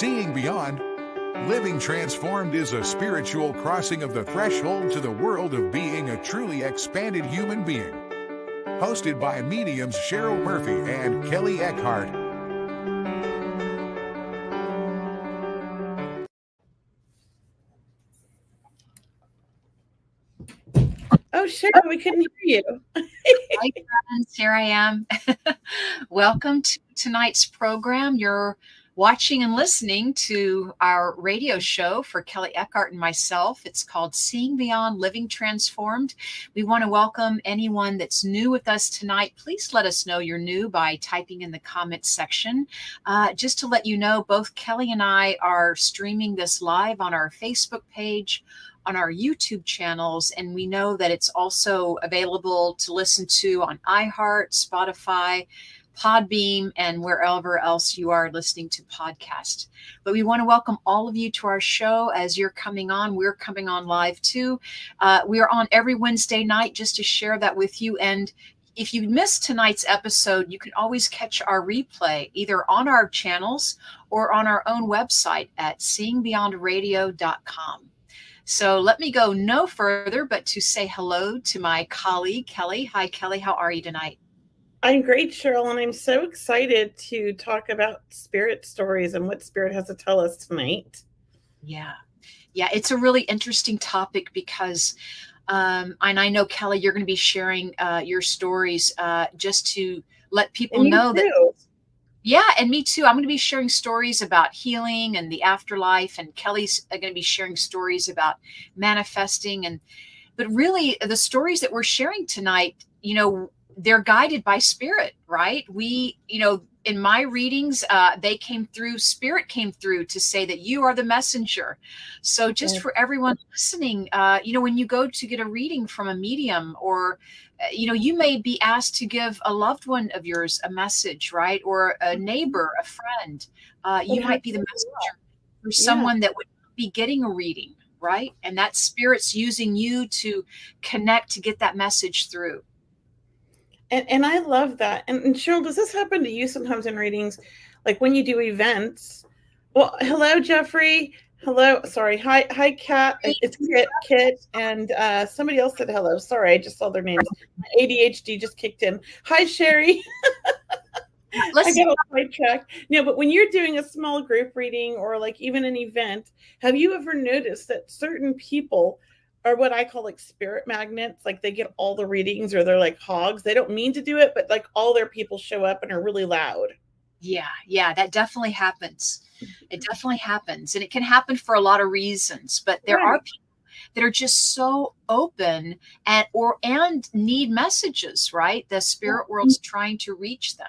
Seeing Beyond, Living Transformed is a spiritual crossing of the threshold to the world of being a truly expanded human being. Hosted by mediums Cheryl Murphy and Kelley Eckhart. Oh, Cheryl, we couldn't hear you. Hi, friends. Here I am. Welcome to tonight's program. You're watching and listening to our radio show for Kelley Eckhart and myself. It's called Seeing Beyond, Living Transformed. We want to welcome anyone that's new with us tonight. Please let us know you're new by typing in the comments section. Just to let you know, both Kelley and I are streaming this live on our Facebook page, on our YouTube channels, and we know that it's also available to listen to on iHeart, Spotify, Podbeam, and wherever else you are listening to podcasts. But we want to welcome all of you to our show. As you're coming on, we're coming on live too. We are on every Wednesday night just to share that with you. And if you missed tonight's episode, you can always catch our replay either on our channels or on our own website at seeingbeyondradio.com. So let me go no further but to say hello to my colleague, Kelley. Hi, Kelley. How are you tonight? I'm great, Cheryl, and I'm so excited to talk about spirit stories and what spirit has to tell us tonight. Yeah, it's a really interesting topic because, and I know, Kelley, you're going to be sharing your stories just to let people know that. Yeah, and me too. I'm going to be sharing stories about healing and the afterlife, and Kelley's going to be sharing stories about manifesting. But really, the stories that we're sharing tonight, they're guided by spirit, right? We, in my readings, spirit came through to say that you are the messenger. So just for everyone listening, when you go to get a reading from a medium, or you may be asked to give a loved one of yours a message, right? Or a neighbor, a friend. You might be the messenger for someone that would be getting a reading, right? And that spirit's using you to connect, to get that message through. And I love that. And Cheryl, does this happen to you sometimes in readings? Like when you do events? Well, hello, Jeffrey. Hello. Sorry. Hi, Kat. It's Kit. And somebody else said hello. Sorry, I just saw their names. My ADHD just kicked in. Hi, Sherry. I got a sidetrack. No, but when you're doing a small group reading or like even an event, have you ever noticed that certain people are what I call like spirit magnets? Like they get all the readings, or they're like hogs. They don't mean to do it, but like all their people show up and are really loud. Yeah, that definitely happens. It definitely happens. And it can happen for a lot of reasons, but there are people that are just so open and need messages, right? The spirit world's trying to reach them.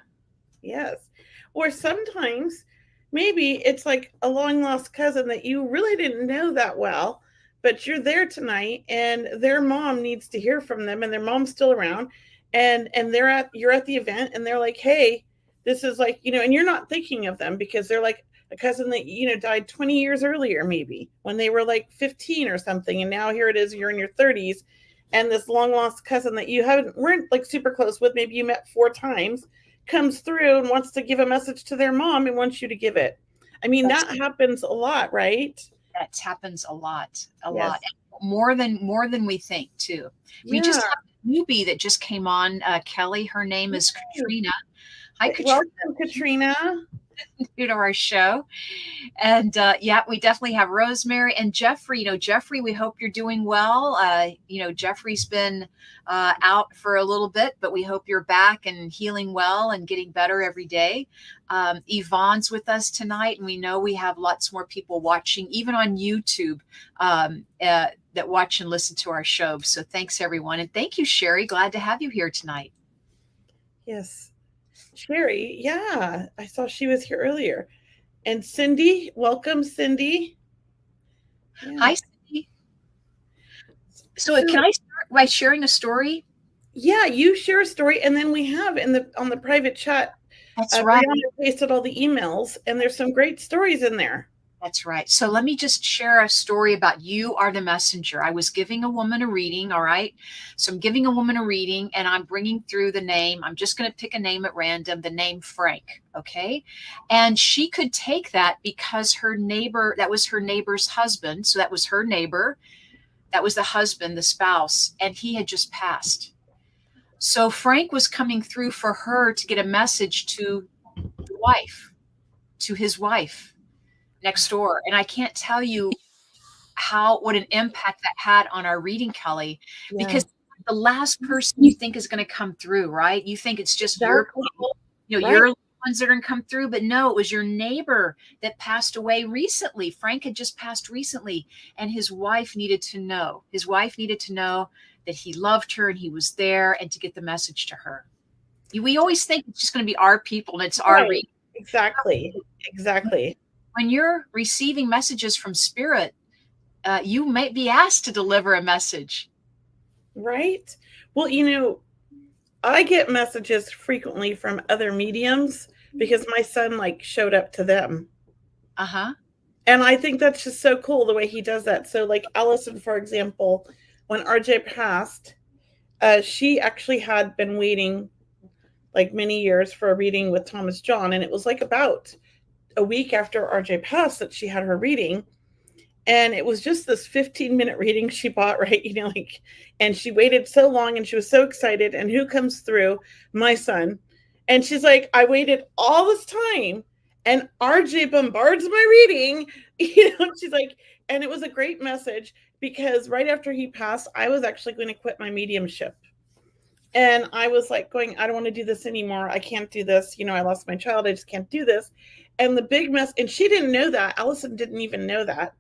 Yes. Or sometimes maybe it's like a long lost cousin that you really didn't know that well, but you're there tonight and their mom needs to hear from them, and their mom's still around, and you're at the event, and they're like, hey, this is like, and you're not thinking of them because they're like a cousin that, died 20 years earlier, maybe when they were like 15 or something. And now here it is, you're in your 30s, and this long lost cousin that you weren't like super close with, maybe you met 4 times, comes through and wants to give a message to their mom and wants you to give it. I mean, that happens a lot, right? That happens a lot, more than we think too. We just have a newbie that just came on, Kelley. Her name is Katrina. Hi, Katrina. Welcome, Katrina. To our show. And we definitely have Rosemary and Jeffrey. Jeffrey, we hope you're doing well. Jeffrey's been out for a little bit, but we hope you're back and healing well and getting better every day. Yvonne's with us tonight, and we know we have lots more people watching, even on YouTube, that watch and listen to our show. So thanks, everyone. And thank you, Sherry. Glad to have you here tonight. Yes. Sherry, I saw she was here earlier. And Cindy, welcome, Cindy. Yeah. Hi, Cindy. So can I start by sharing a story? Yeah, you share a story, and then we have on the private chat. That's right. Brianna pasted all the emails, and there's some great stories in there. That's right. So let me just share a story about You Are the Messenger. I was giving a woman a reading. All right. So I'm giving a woman a reading and I'm bringing through the name. I'm just going to pick a name at random, the name Frank. Okay. And she could take that because her neighbor, that was her neighbor's husband. So that was her neighbor. That was the husband, the spouse, and he had just passed. So Frank was coming through for her to get a message to the wife, to his wife next door. And I can't tell you what an impact that had on our reading, Kelley, because the last person you think is going to come through, right? You think it's just your people, your ones that are going to come through, but no, it was your neighbor that passed away recently. Frank had just passed recently, and his wife needed to know. His wife needed to know that he loved her and he was there, and to get the message to her. We always think it's just going to be our people and it's our reading. Exactly. When you're receiving messages from spirit, you might be asked to deliver a message. Right. Well, I get messages frequently from other mediums because my son showed up to them. Uh-huh. And I think that's just so cool the way he does that. So Allison, for example, when RJ passed, she actually had been waiting many years for a reading with Thomas John. And it was about a week after RJ passed that she had her reading. And it was just this 15-minute reading she bought, right? And she waited so long and she was so excited. And who comes through? My son. And she's like, I waited all this time and RJ bombards my reading. She's like, and it was a great message because right after he passed, I was actually going to quit my mediumship. And I was going, I don't want to do this anymore. I can't do this. I lost my child. I just can't do this. And the big mess, and she didn't know that. Allison didn't even know that.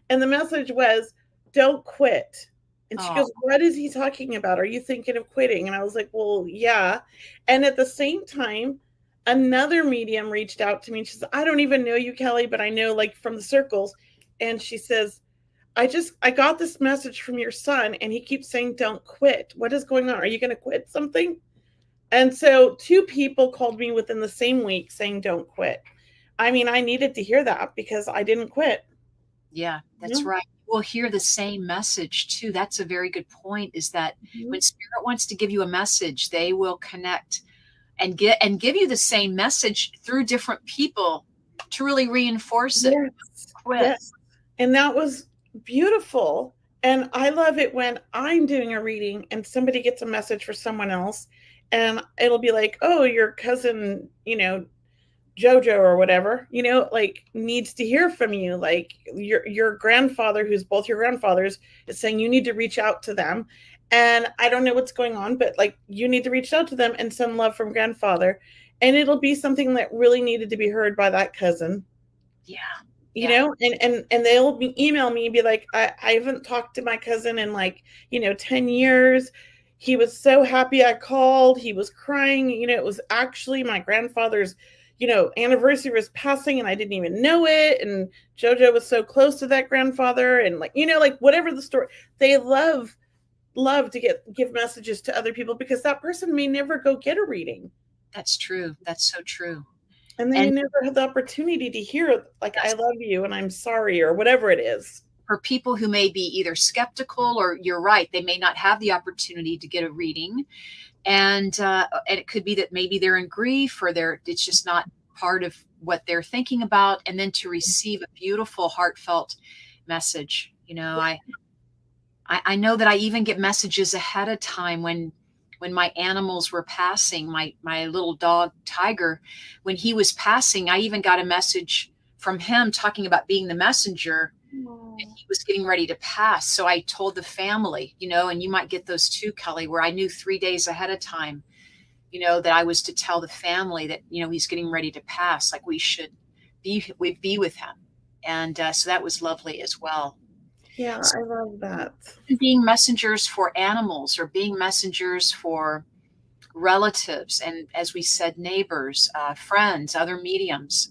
And the message was, don't quit. And she goes, what is he talking about? Are you thinking of quitting? And I was like, well, yeah. And at the same time, another medium reached out to me. And she says, I don't even know you, Kelley, but I know from the circles. And she says, I got this message from your son and he keeps saying, don't quit. What is going on? Are you going to quit something? And so 2 people called me within the same week saying, don't quit. I mean, I needed to hear that because I didn't quit. Yeah, that's right. We'll hear the same message too. That's a very good point, is that when spirit wants to give you a message, they will connect and give you the same message through different people to really reinforce it. Yes. And that was beautiful. And I love it when I'm doing a reading and somebody gets a message for someone else and it'll be like, oh, your cousin, Jojo or whatever, needs to hear from you. Your grandfather, who's both your grandfathers, is saying you need to reach out to them. And I don't know what's going on, but you need to reach out to them and send love from grandfather. And it'll be something that really needed to be heard by that cousin. Yeah. And they'll email me and be like, I haven't talked to my cousin in 10 years. He was so happy I called. He was crying. It was actually my grandfather's anniversary was passing and I didn't even know it. And Jojo was so close to that grandfather and whatever the story, they love to give messages to other people because that person may never go get a reading. That's true. That's so true. And then you never had the opportunity to hear I love you and I'm sorry or whatever it is. For people who may be either skeptical or you're right, they may not have the opportunity to get a reading. And it could be that maybe they're in grief or it's just not part of what they're thinking about. And then to receive a beautiful, heartfelt message. I know that I even get messages ahead of time when my animals were passing, my little dog Tiger, when he was passing, I even got a message from him talking about being the messenger. And he was getting ready to pass. So I told the family, and you might get those too, Kelley, where I knew 3 days ahead of time, that I was to tell the family that, he's getting ready to pass. We should be with him. And so that was lovely as well. Yeah, I love that. Being messengers for animals or being messengers for relatives. And as we said, neighbors, friends, other mediums.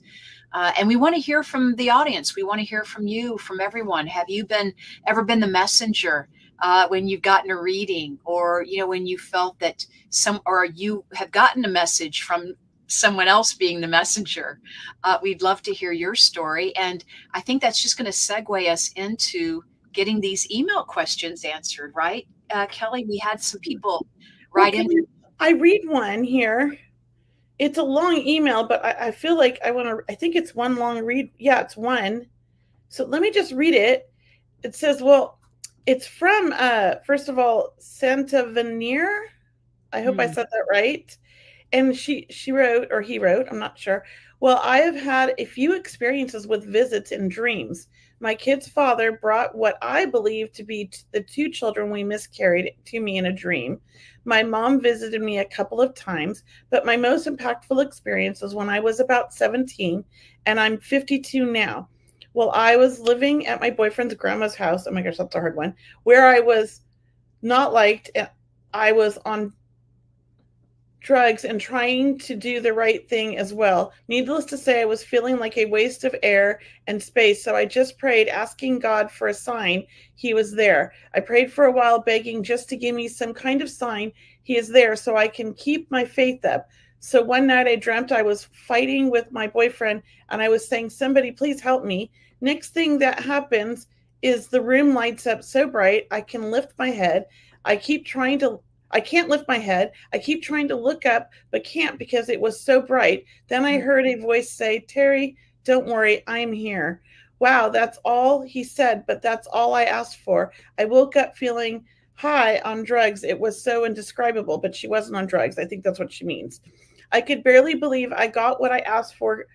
And we want to hear from the audience. We want to hear from you, from everyone. Have you ever been the messenger when you've gotten a reading, or when you felt that or you have gotten a message from someone else being the messenger. We'd love to hear your story. And I think that's just going to segue us into getting these email questions answered, right? Kelley, we had some people write in. I read one here. It's a long email, but I feel like I think it's one long read. Yeah, it's one. So let me just read it. It says, well, it's from, first of all, Santa Veneer. I hope I said that right. And she wrote, or he wrote, I'm not sure. Well, I have had a few experiences with visits in dreams. My kid's father brought what I believe to be the two children we miscarried to me in a dream. My mom visited me a couple of times, but my most impactful experience was when I was about 17, and I'm 52 now. Well, I was living at my boyfriend's grandma's house. Oh my gosh, that's a hard one. Where I was not liked. I was on drugs and trying to do the right thing as well. Needless to say, I was feeling like a waste of air and space, so I just prayed, asking God for a sign he was there. I prayed for a while, begging just to give me some kind of sign he is there so I can keep my faith up. So one night I dreamt I was fighting with my boyfriend and I was saying, somebody please help me. Next thing that happens is the room lights up so bright I can lift my head. I can't lift my head. I keep trying to look up, but can't because it was so bright. Then I heard a voice say, Terry, don't worry, I'm here. Wow, that's all he said, but that's all I asked for. I woke up feeling high on drugs. It was so indescribable, but she wasn't on drugs. I think that's what she means. I could barely believe I got what I asked for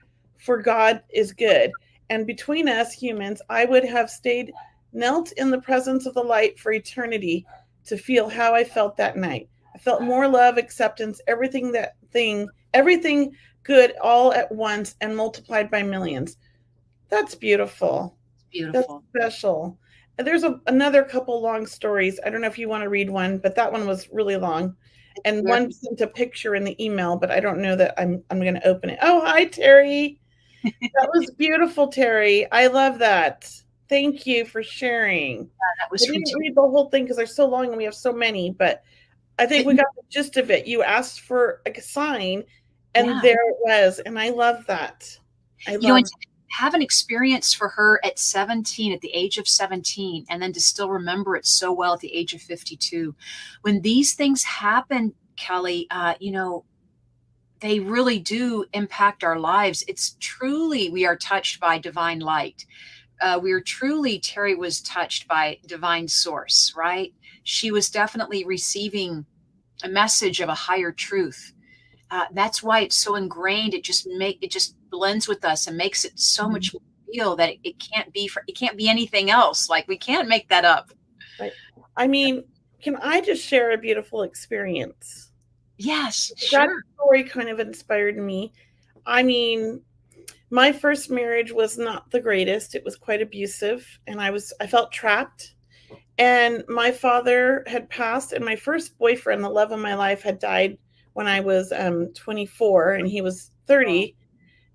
God is good. And between us humans, I would have stayed knelt in the presence of the light for eternity to feel how I felt that night. I felt more love, acceptance, everything good all at once and multiplied by millions. That's beautiful. Beautiful. That's special. And there's another couple long stories. I don't know if you want to read one, but that one was really long. And one sent a picture in the email, but I don't know that I'm going to open it. Oh, hi, Terry. That was beautiful, Terry. I love that. Thank you for sharing. That was I didn't read the whole thing because they're so long and we have so many, but I think we got the gist of it. You asked for a sign and there it was. And I love that. Have an experience for her at 17, at the age of 17, and then to still remember it so well at the age of 52. When these things happen, Kelley, they really do impact our lives. It's truly, we are touched by divine light. Terry was touched by divine source, right? She was definitely receiving a message of a higher truth. That's why it's so ingrained. It just blends with us and makes it so much more real that it can't be anything else. Like, we can't make that up. Right. I mean, can I just share a beautiful experience? Yes, sure. That story kind of inspired me. I mean, my first marriage was not the greatest. It was quite abusive, and I felt trapped. And my father had passed, and my first boyfriend, the love of my life, had died when I was 24, and he was 30.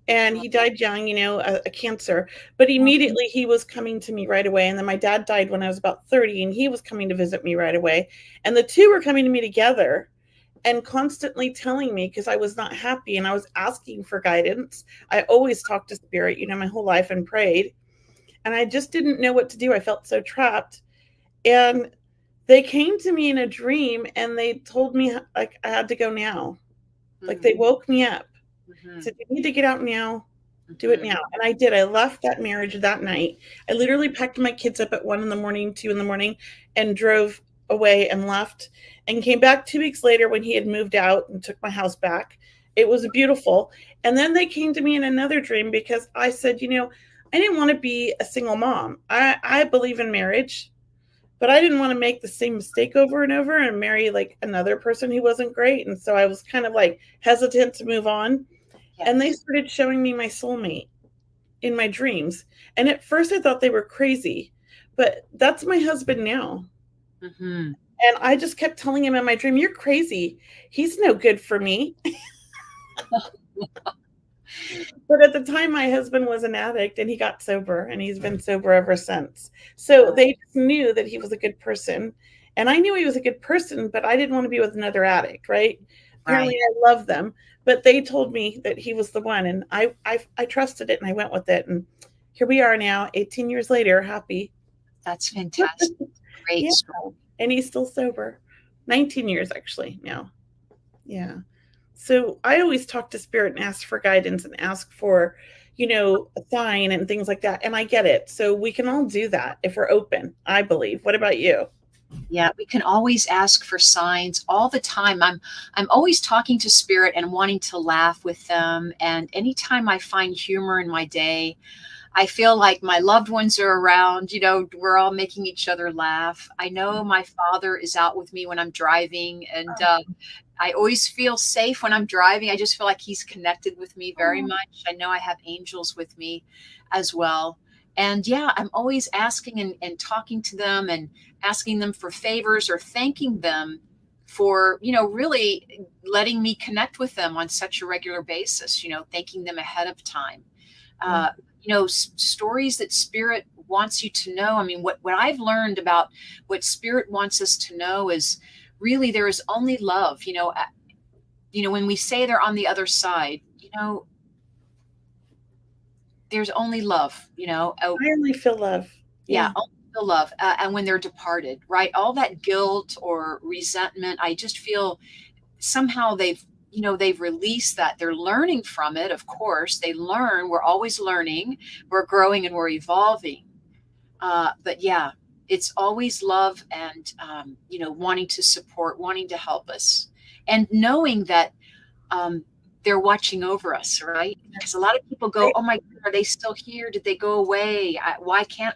And he died young, a cancer. But immediately he was coming to me right away. And then my dad died when I was about 30, and he was coming to visit me right away. And the two were coming to me together and constantly telling me, because I was not happy and I was asking for guidance. I always talked to spirit, my whole life, and prayed. And I just didn't know what to do. I felt so trapped. And they came to me in a dream and they told me, like, I had to go now. Like, they woke me up. Said, you need to get out now. Do it now. And I did. I left that marriage that night. I literally packed my kids up at 1 a.m, 2 a.m, and drove away and left, and came back 2 weeks later when he had moved out and took my house back. It was beautiful. And then they came to me in another dream because I said, I didn't want to be a single mom. I believe in marriage, but I didn't want to make the same mistake over and over and marry like another person who wasn't great. And so I was kind of like hesitant to move on. Yes. And they started showing me my soulmate in my dreams. And at first I thought they were crazy, but that's my husband now. And I just kept telling him in my dream, you're crazy. He's no good for me. But at the time, my husband was an addict and he got sober, and he's been sober ever since. So they just knew that he was a good person. And I knew he was a good person, but I didn't want to be with another addict, right? apparently I love them, but they told me that he was the one, and I trusted it and I went with it, and here we are now, 18 years later, happy. That's fantastic. Great Yeah, story. and he's still sober. 19 years actually now. Yeah. So I always talk to spirit and ask for guidance and ask for, a sign and things like that. And I get it. So we can all do that if we're open, I believe. What about you? Yeah, we can always ask for signs all the time. I'm always talking to spirit and wanting to laugh with them. And anytime I find humor in my day, I feel like my loved ones are around, we're all making each other laugh. I know my father is out with me when I'm driving, and I always feel safe when I'm driving. I just feel like he's connected with me very much. I know I have angels with me as well. And yeah, I'm always asking and talking to them and asking them for favors or thanking them for, really letting me connect with them on such a regular basis, thanking them ahead of time. Uh, Stories that spirit wants you to know. I mean, what I've learned about what spirit wants us to know is really there is only love. When we say they're on the other side, there's only love. I only feel love. Yeah, only the love. And when they're departed, right? All that guilt or resentment, I just feel somehow they've released that. They're learning from it. Of course, they learn. We're always learning. We're growing and we're evolving. But yeah, it's always love and, wanting to support, wanting to help us, and knowing that they're watching over us, right? Because a lot of people go, "Oh my God, are they still here? Did they go away? Why can't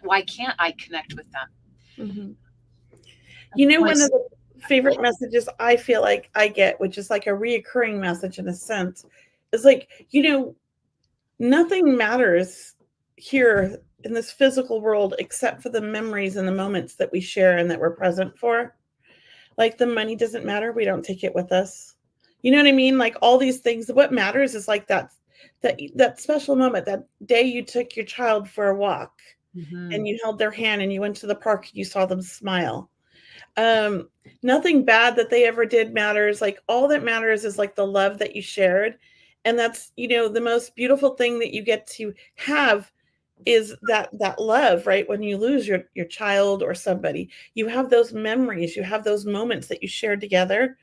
I connect with them?" Mm-hmm. One of the favorite messages I feel like I get, which is like a reoccurring message in a sense, is like, nothing matters here in this physical world except for the memories and the moments that we share and that we're present for. Like the money doesn't matter. We don't take it with us. You know what I mean? Like all these things, what matters is like that special moment, that day you took your child for a walk and you held their hand and you went to the park and you saw them smile. Nothing bad that they ever did matters. Like all that matters is like the love that you shared. And that's, the most beautiful thing that you get to have is that love, right? When you lose your child or somebody, you have those memories, you have those moments that you shared together.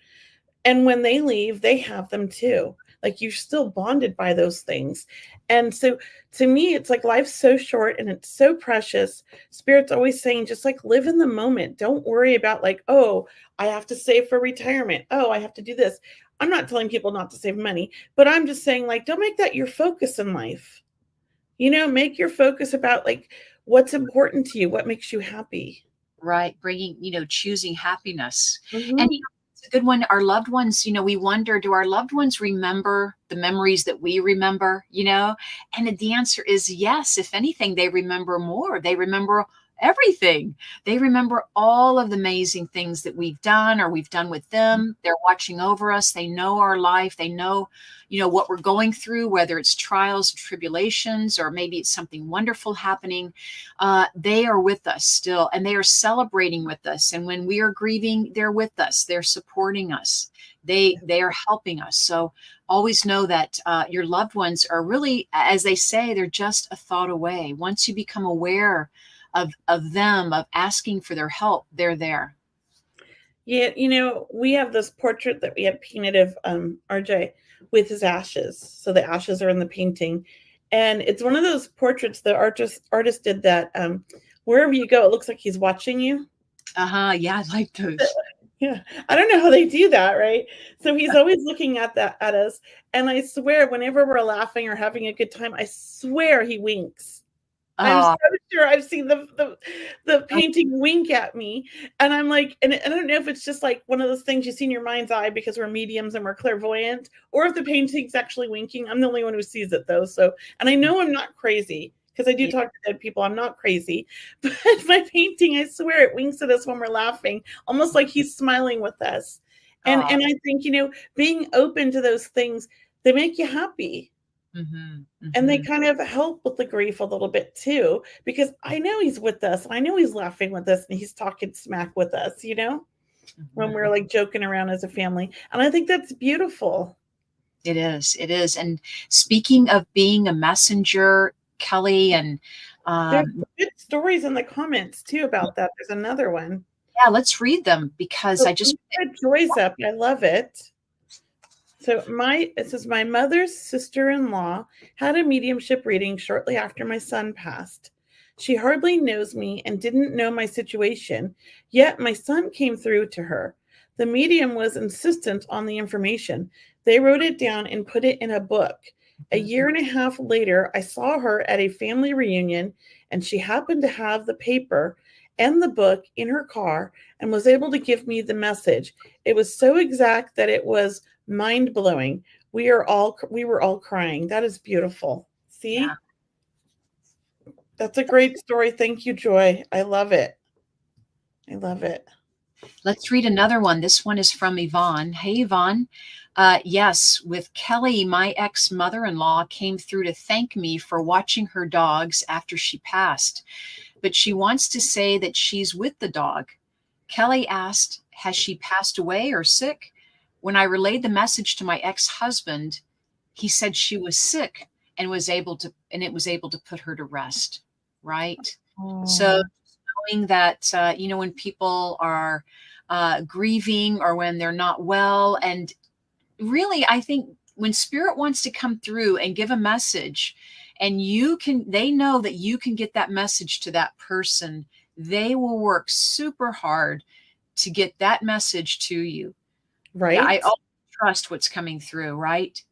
And when they leave, they have them too. Like you're still bonded by those things. And so to me, it's like life's so short and it's so precious. Spirit's always saying, just like live in the moment. Don't worry about like, oh, I have to save for retirement. Oh, I have to do this. I'm not telling people not to save money, but I'm just saying like, don't make that your focus in life. Make your focus about like what's important to you, what makes you happy. Right. Bringing, choosing happiness. Mm-hmm. And it's a good one. Our loved ones, we wonder, do our loved ones remember the memories that we remember, And the answer is yes. If anything, they remember more. They remember everything. They remember all of the amazing things that we've done or we've done with them. They're watching over us. They know our life. They know, what we're going through, whether it's trials, tribulations, or maybe it's something wonderful happening. They are with us still, and they are celebrating with us. And when we are grieving, they're with us. They're supporting us. They are helping us. So always know that your loved ones are really, as they say, they're just a thought away. Once you become aware of them, of asking for their help, they're there. Yeah, we have this portrait that we had painted of RJ with his ashes. So the ashes are in the painting. And it's one of those portraits the artist did that wherever you go, it looks like he's watching you. Yeah, I like those. Yeah. I don't know how they do that, right? So he's always looking at us. And I swear, whenever we're laughing or having a good time, I swear he winks. I'm so sure I've seen the painting wink at me. And I'm like, and I don't know if it's just like one of those things you see in your mind's eye because we're mediums and we're clairvoyant, or if the painting's actually winking. I'm the only one who sees it though. So, and I know I'm not crazy because I do talk to dead people. I'm not crazy, but my painting, I swear it winks at us when we're laughing, almost like he's smiling with us. And I think, being open to those things, they make you happy. Mm-hmm, mm-hmm. And they kind of help with the grief a little bit too, because I know he's with us and I know he's laughing with us and he's talking smack with us, when we're like joking around as a family. And I think that's beautiful. It is. It is. And speaking of being a messenger, Kelley, and There's good stories in the comments too about that. There's another one. yeah, let's read them because So I just Joy's up. I love it. So it says my mother's sister-in-law had a mediumship reading shortly after my son passed. She hardly knows me and didn't know my situation, yet my son came through to her. The medium was insistent on the information. They wrote it down and put it in a book. A year and a half later, I saw her at a family reunion, and she happened to have the paper and the book in her car and was able to give me the message. It was so exact that it was mind-blowing. We were all crying. That is beautiful. See? Yeah. That's a great story. Thank you, Joy. I love it. I love it. Let's read another one. This one is from Yvonne. Hey, Yvonne. Yes, with Kelley, my ex-mother-in-law came through to thank me for watching her dogs after she passed, but she wants to say that she's with the dog. Kelley asked, has she passed away or sick? When I relayed the message to my ex-husband, he said she was sick and it was able to put her to rest. Right. Oh. So knowing that, when people are grieving or when they're not well, and really, I think when spirit wants to come through and give a message and they know that you can get that message to that person, they will work super hard to get that message to you. Right. Yeah, I always trust what's coming through. Right.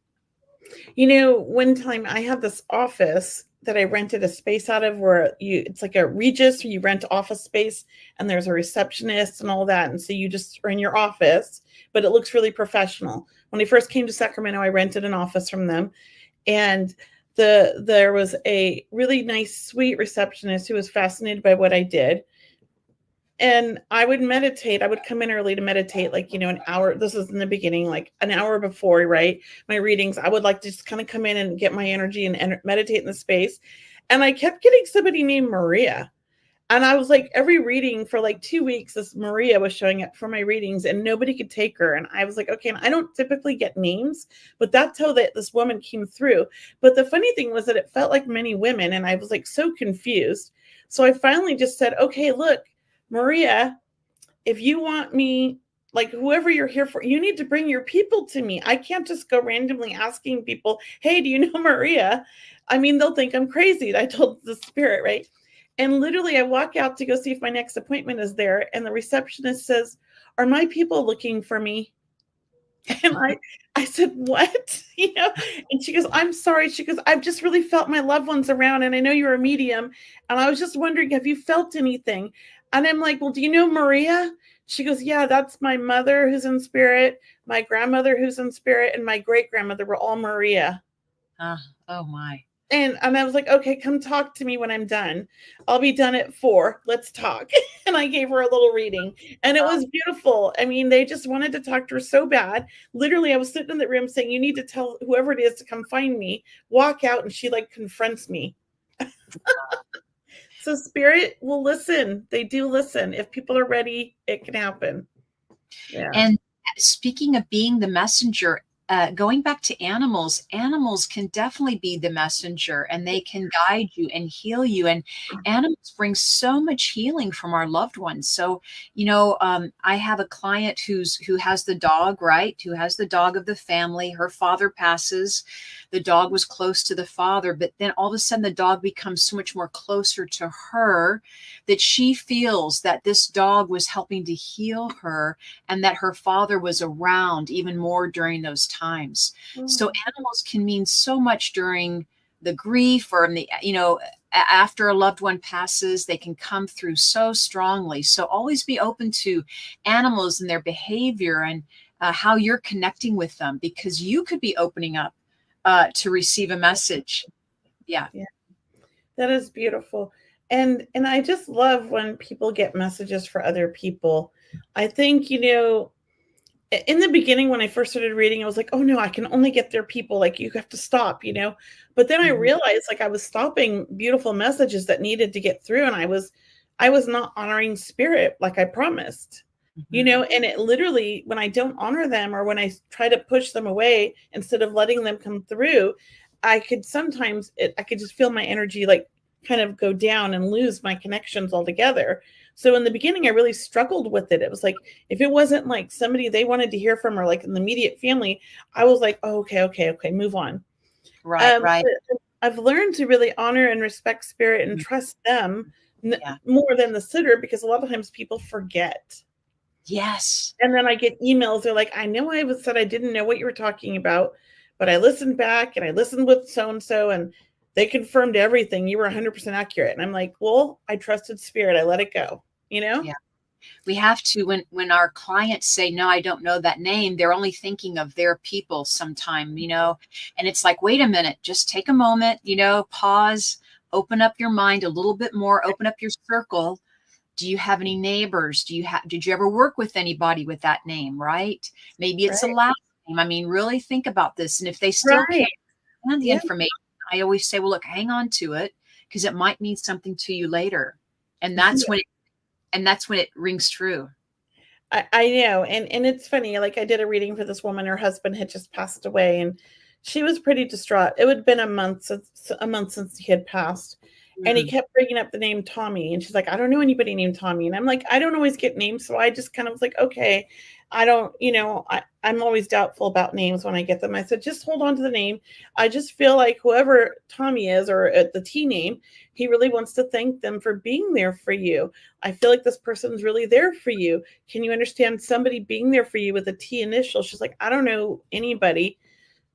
One time I had this office that I rented a space out of where it's like a Regis, you rent office space and there's a receptionist and all that. And so you just are in your office, but it looks really professional. When I first came to Sacramento, I rented an office from them, and there was a really nice, sweet receptionist who was fascinated by what I did. And I would meditate. I would come in early to meditate, like, an hour. This is in the beginning, like an hour before, right? My readings. I would like to just kind of come in and get my energy and meditate in the space. And I kept getting somebody named Maria. And I was like, every reading for like 2 weeks, this Maria was showing up for my readings and nobody could take her. And I was like, okay, and I don't typically get names, but that's how this woman came through. But the funny thing was that it felt like many women, and I was like so confused. So I finally just said, okay, look, Maria, if you want me, like whoever you're here for, you need to bring your people to me. I can't just go randomly asking people, hey, do you know Maria? I mean, they'll think I'm crazy. I told the spirit, right? And literally I walk out to go see if my next appointment is there. And the receptionist says, are my people looking for me? And I said, what? And she goes, I'm sorry. She goes, I've just really felt my loved ones around, and I know you're a medium. And I was just wondering, have you felt anything? And I'm like, well, do you know Maria? She goes, yeah, that's my mother who's in spirit, my grandmother who's in spirit, and my great-grandmother were all Maria. Oh my. And I was like, okay, come talk to me when I'm done. I'll be done at 4. Let's talk. And I gave her a little reading, and it was beautiful. I mean, they just wanted to talk to her so bad. Literally, I was sitting in the room saying, you need to tell whoever it is to come find me, walk out. And she like confronts me. So spirit will listen. They do listen. If people are ready, it can happen. Yeah. And speaking of being the messenger, going back to animals can definitely be the messenger, and they can guide you and heal you. And animals bring so much healing from our loved ones. So, I have a client who has the dog, right? Who has the dog of the family. Her father passes. The dog was close to the father, but then all of a sudden the dog becomes so much more closer to her that she feels that this dog was helping to heal her, and that her father was around even more during those times. So animals can mean so much during the grief, or after a loved one passes. They can come through so strongly. So always be open to animals and their behavior, and how you're connecting with them, because you could be opening up to receive a message. Yeah. That is beautiful. And I just love when people get messages for other people. I think, in the beginning, when I first started reading, I was like, oh no, I can only get their people. Like, you have to stop, but then I realized like I was stopping beautiful messages that needed to get through. And I was not honoring spirit like I promised. you know, and it literally, when I don't honor them or when I try to push them away instead of letting them come through, I could sometimes, I could just feel my energy like kind of go down and lose my connections altogether. So in the beginning, I really struggled with it. It was like, if it wasn't like somebody they wanted to hear from or like in the immediate family, I was like, oh, okay, move on. Right, right. But I've learned to really honor and respect spirit and trust them more than the sitter, because a lot of times people forget. Yes. And then I get emails. They're like, I know I said I didn't know what you were talking about, but I listened back and I listened with so-and-so and they confirmed everything. You were 100% accurate. And I'm like, well, I trusted spirit. I let it go, you know? Yeah. We have to, when our clients say, no, I don't know that name, they're only thinking of their people sometime, you know, and it's like, wait a minute, just take a moment, you know, pause, open up your mind a little bit more, open up your circle. Do you have any neighbors? Did you ever work with anybody with that name? Right? Maybe it's a last name. I mean, really think about this. And if they still can't find the information, I always say, well, look, hang on to it because it might mean something to you later. And that's when it rings true. I know. And it's funny. Like I did a reading for this woman, her husband had just passed away and she was pretty distraught. It would have been a month since he had passed. And he kept bringing up the name Tommy. And she's like, I don't know anybody named Tommy. And I'm like, I don't always get names. So I just kind of was like, okay, I don't, you know, I'm always doubtful about names when I get them. I said, just hold on to the name. I just feel like whoever Tommy is, or the T name, he really wants to thank them for being there for you. I feel like this person's really there for you. Can you understand somebody being there for you with a T initial? She's like, I don't know anybody.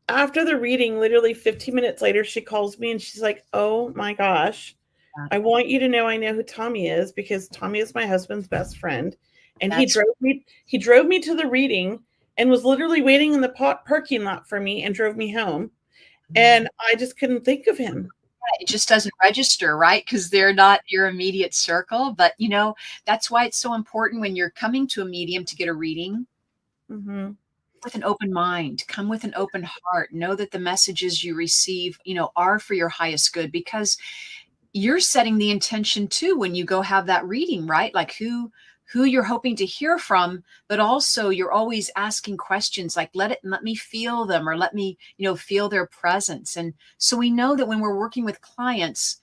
After the reading, literally 15 minutes later, she calls me and she's like, oh my gosh, I want you to know I know who Tommy is because Tommy is my husband's best friend. And he drove me to the reading and was literally waiting in the parking lot for me and drove me home. And I just couldn't think of him. It just doesn't register, right? Because they're not your immediate circle. But, you know, that's why it's so important when you're coming to a medium to get a reading. With an open mind, come with an open heart, know that the messages you receive, you know, are for your highest good, because you're setting the intention too when you go have that reading, right? Like who you're hoping to hear from, but also you're always asking questions like, let me feel them, or let me, you know, feel their presence. And so we know that when we're working with clients,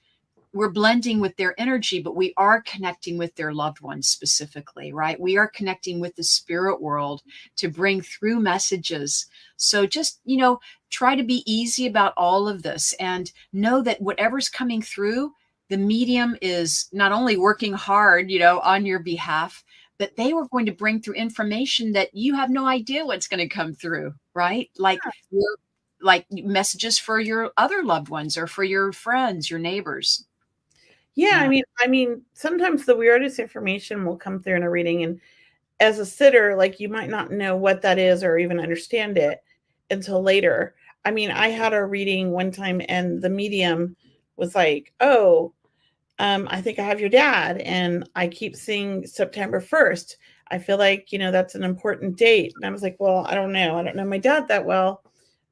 we're blending with their energy, but we are connecting with their loved ones specifically, right? We are connecting with the spirit world to bring through messages. So just, you know, try to be easy about all of this and know that whatever's coming through, the medium is not only working hard, you know, on your behalf, but they were going to bring through information that you have no idea what's going to come through, right? Like messages for your other loved ones or for your friends, your neighbors. Yeah, I mean, sometimes the weirdest information will come through in a reading, and as a sitter, like you might not know what that is or even understand it until later. I mean, I had a reading one time, and the medium was like, "Oh, I think I have your dad, and I keep seeing September 1st. I feel like, you know, that's an important date." And I was like, "Well, I don't know. I don't know my dad that well,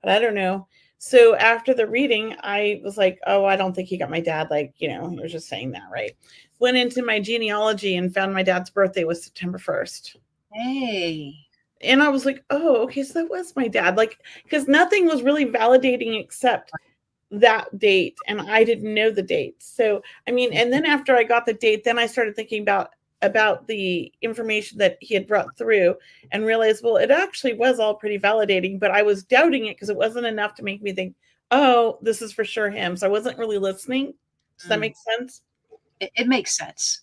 but I don't know." So after the reading, I was like, oh, I don't think he got my dad. Like, you know, he was just saying that, right? Went into my genealogy and found my dad's birthday was September 1st. Hey. And I was like, oh, okay, so that was my dad. Like, because nothing was really validating except that date. And I didn't know the date. So, I mean, and then after I got the date, then I started thinking about the information that he had brought through and realized, well, it actually was all pretty validating, but I was doubting it because it wasn't enough to make me think, oh, this is for sure him. So I wasn't really listening. Does that make sense? It makes sense.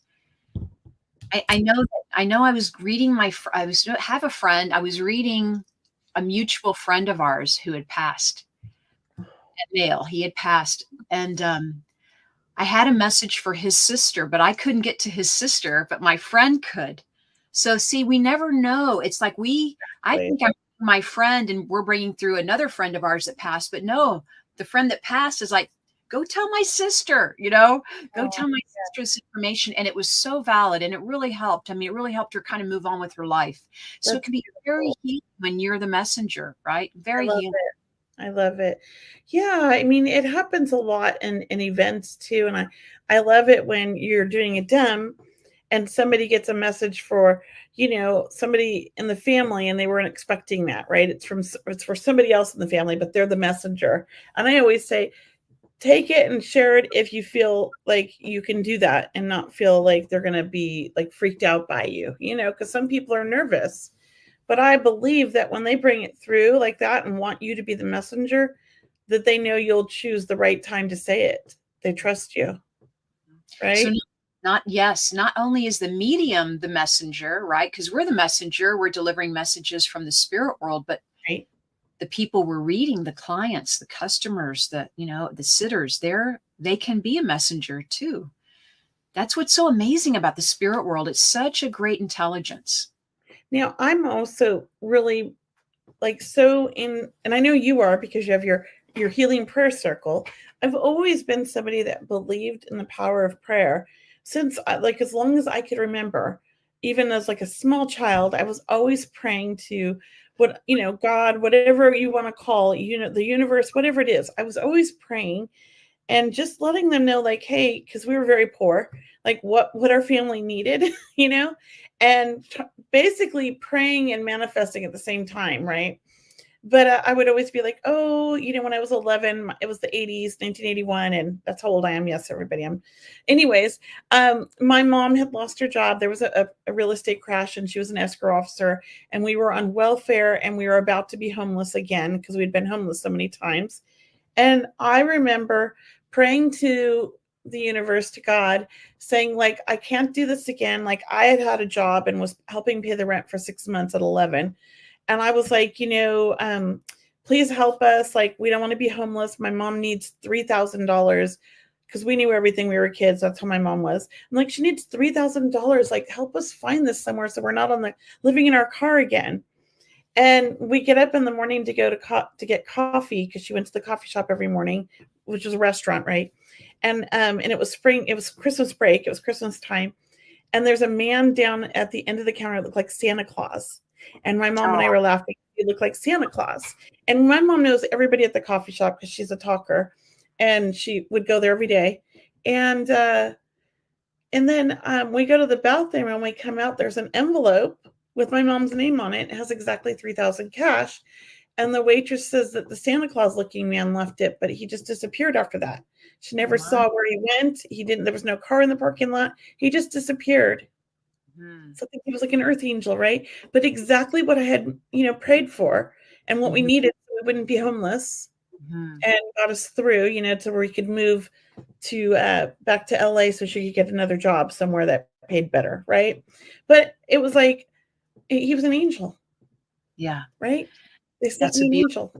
I know I was reading I was reading a mutual friend of ours who had passed. Male, he had passed. And I had a message for his sister, but I couldn't get to his sister, but my friend could. So see, we never know. It's like I think I'm my friend and we're bringing through another friend of ours that passed, but no, the friend that passed is like, go tell my sister, you know, go tell my sister this information. And it was so valid and it really helped. I mean, it really helped her kind of move on with her life. So it can be very healing when you're the messenger, right? Very healing. I love it. Yeah, I mean, it happens a lot in events too. And I love it when you're doing a dem and somebody gets a message for, somebody in the family, and they weren't expecting that, right? It's for somebody else in the family, but they're the messenger. And I always say, take it and share it if you feel like you can do that and not feel like they're going to be like freaked out by you, because some people are nervous. But I believe that when they bring it through like that and want you to be the messenger, that they know you'll choose the right time to say it. They trust you, right? So not only is the medium the messenger, right? Because we're the messenger, we're delivering messages from the spirit world, but right. The people we're reading, the clients, the customers, the sitters, they can be a messenger too. That's what's so amazing about the spirit world. It's such a great intelligence. Now, I'm also really and I know you are, because you have your healing prayer circle. I've always been somebody that believed in the power of prayer since as long as I could remember. Even as like a small child, I was always praying to God, whatever you want to call, the universe, whatever it is. I was always praying and just letting them know, like, hey, because we were very poor, like what our family needed, and basically praying and manifesting at the same time, right? But I would always be like, oh, when I was 11, it was the 80s, 1981, and that's how old I am. Yes, everybody. Anyways, my mom had lost her job. There was a real estate crash, and she was an escrow officer, and we were on welfare, and we were about to be homeless again because we'd been homeless so many times. And I remember praying to the universe, to God, saying, like, I can't do this again. Like, I had a job and was helping pay the rent for 6 months at 11. And I was like, please help us. Like, we don't want to be homeless. My mom needs $3,000, because we knew everything. We were kids. That's how my mom was. I'm like, she needs $3,000. Like, help us find this somewhere so we're not living in our car again. And we get up in the morning to go to get coffee, because she went to the coffee shop every morning, which was a restaurant, right? And it was spring. It was Christmas break. It was Christmas time. And there's a man down at the end of the counter that looked like Santa Claus. And my mom and I were laughing. He looked like Santa Claus. And my mom knows everybody at the coffee shop because she's a talker, and she would go there every day. And then we go to the bathroom, and we come out. There's an envelope with my mom's name on it. It has exactly $3,000 cash. And the waitress says that the Santa Claus looking man left it, but he just disappeared after that. She never saw where he went. There was no car in the parking lot. He just disappeared. So I think he was like an earth angel, right? But exactly what I had, prayed for, and what we needed, so we wouldn't be homeless, and got us through, to where we could move to back to LA so she could get another job somewhere that paid better, right? But it was like he was an angel. Yeah. Right? They sent me an angel.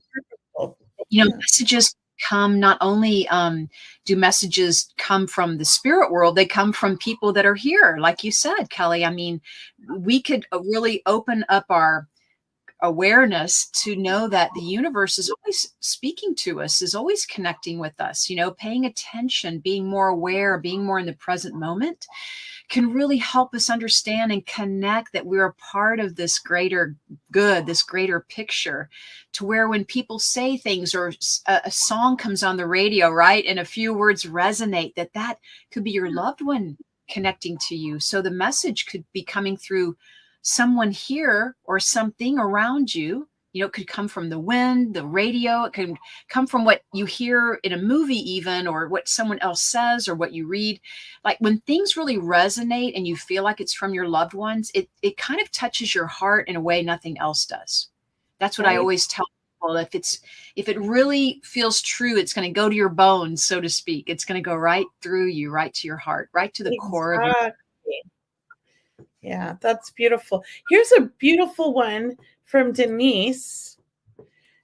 Messages come, not only do messages come from the spirit world, they come from people that are here. Like you said, Kelley, I mean, we could really open up our awareness to know that the universe is always speaking to us, is always connecting with us, paying attention, being more aware, being more in the present moment can really help us understand and connect that we're a part of this greater good, this greater picture, to where when people say things, or a song comes on the radio, right, and a few words resonate, that could be your loved one connecting to you. So the message could be coming through someone here or something around you. It could come from the wind, the radio. It can come from what you hear in a movie even, or what someone else says, or what you read. Like when things really resonate and you feel like it's from your loved ones, it kind of touches your heart in a way nothing else does. That's what I always tell people. If it really feels true, it's going to go to your bones, so to speak. It's going to go right through you, right to your heart, right to the core of you. Yeah, that's beautiful. Here's a beautiful one from Denise.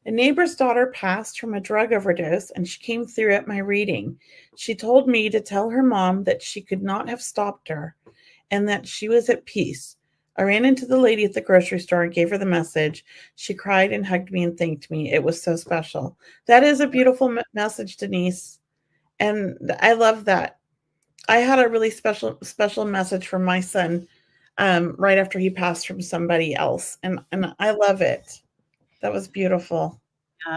A neighbor's daughter passed from a drug overdose, and she came through at my reading. She told me to tell her mom that she could not have stopped her and that she was at peace. I ran into the lady at the grocery store and gave her the message. She cried and hugged me and thanked me. It was so special. That is a beautiful message, Denise. And I love that. I had a really special message from my son right after he passed from somebody else. And I love it. That was beautiful.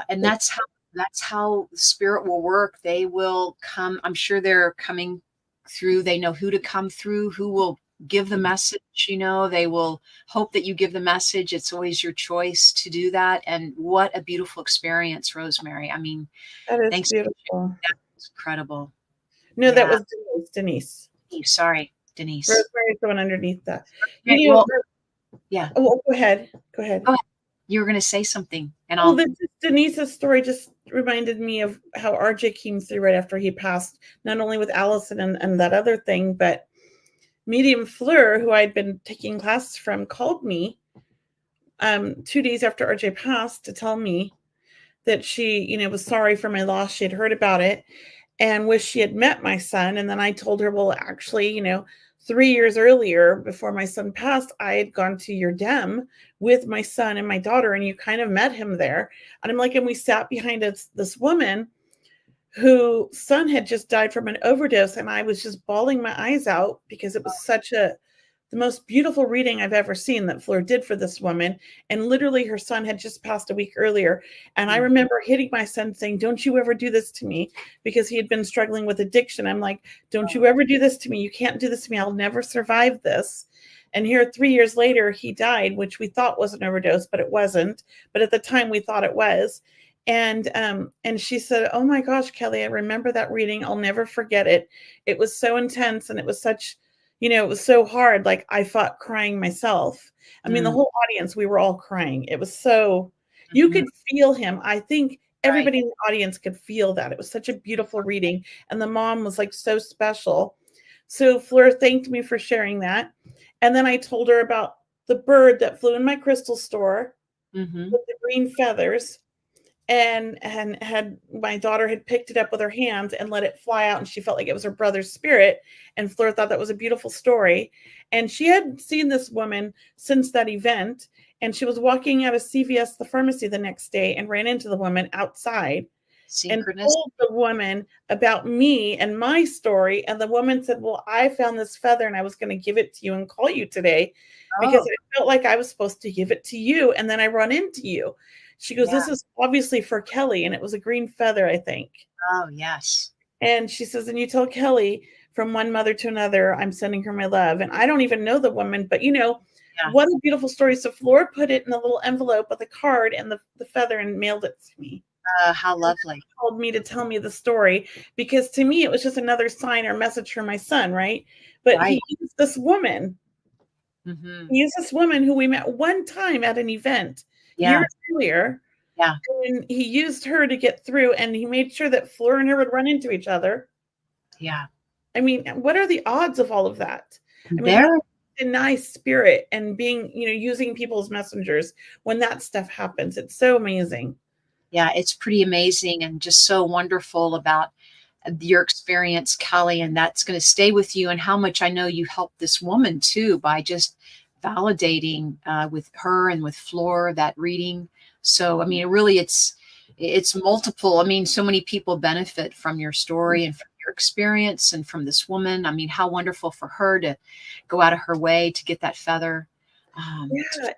And that's how the spirit will work. They will come. I'm sure they're coming through. They know who to come through, who will give the message, they will hope that you give the message. It's always your choice to do that. And what a beautiful experience, Rosemary. I mean, That is thanks for sharing beautiful. that. It's incredible. No, that Yeah. was Denise. Sorry, Denise. Rosemary's the one underneath that. Okay, well, yeah. Oh, go ahead. Go ahead. Go ahead. You were going to say something, and Well, Denise's story just reminded me of how RJ came through right after he passed, not only with Allison and that other thing, but Medium Fleur, who I'd been taking classes from, called me 2 days after RJ passed to tell me that she, was sorry for my loss. She had heard about it and wished she had met my son. And then I told her, well, actually, 3 years earlier, before my son passed, I had gone to your dem with my son and my daughter, and you kind of met him there. And I'm like, and we sat behind this woman whose son had just died from an overdose. And I was just bawling my eyes out because it was the most beautiful reading I've ever seen that Fleur did for this woman. And literally her son had just passed a week earlier. And I remember hitting my son saying, don't you ever do this to me, because he had been struggling with addiction. I'm like, don't you ever do this to me. You can't do this to me. I'll never survive this. And here 3 years later, he died, which we thought was an overdose, but it wasn't. But at the time we thought it was. And she said, oh my gosh, Kelley, I remember that reading. I'll never forget it. It was so intense. And it was such, it was so hard. Like I fought crying myself. I mean, the whole audience, we were all crying. It was so, you could feel him. I think everybody in the audience could feel that. It was such a beautiful reading. And the mom was like so special. So Fleur thanked me for sharing that. And then I told her about the bird that flew in my crystal store with the green feathers. And had my daughter had picked it up with her hands and let it fly out, and she felt like it was her brother's spirit. And Fleur thought that was a beautiful story. And she had seen this woman since that event, and she was walking out of CVS, the pharmacy, the next day, and ran into the woman outside and told the woman about me and my story. And the woman said, well, I found this feather and I was going to give it to you and call you today because I felt like I was supposed to give it to you. And then I run into you. She goes, this is obviously for Kelley. And it was a green feather, I think. Oh, yes. And she says, and you tell Kelley from one mother to another, I'm sending her my love. And I don't even know the woman, but what a beautiful story. So Fleur put it in a little envelope with a card and the feather and mailed it to me. How lovely. She told me to tell me the story because to me, it was just another sign or message for my son. Right. But he used this woman. He used this woman who we met one time at an event years earlier. Yeah. And he used her to get through, and he made sure that Fleur and her would run into each other. Yeah. I mean, what are the odds of all of that? I mean, Very nice spirit and being, using people as messengers when that stuff happens. It's so amazing. Yeah, it's pretty amazing and just so wonderful about your experience, Kelley, and that's going to stay with you, and how much I know you helped this woman too by just validating with her and with Fleur that reading. So, I mean, really, it's multiple. I mean, so many people benefit from your story and from your experience and from this woman. I mean, how wonderful for her to go out of her way to get that feather.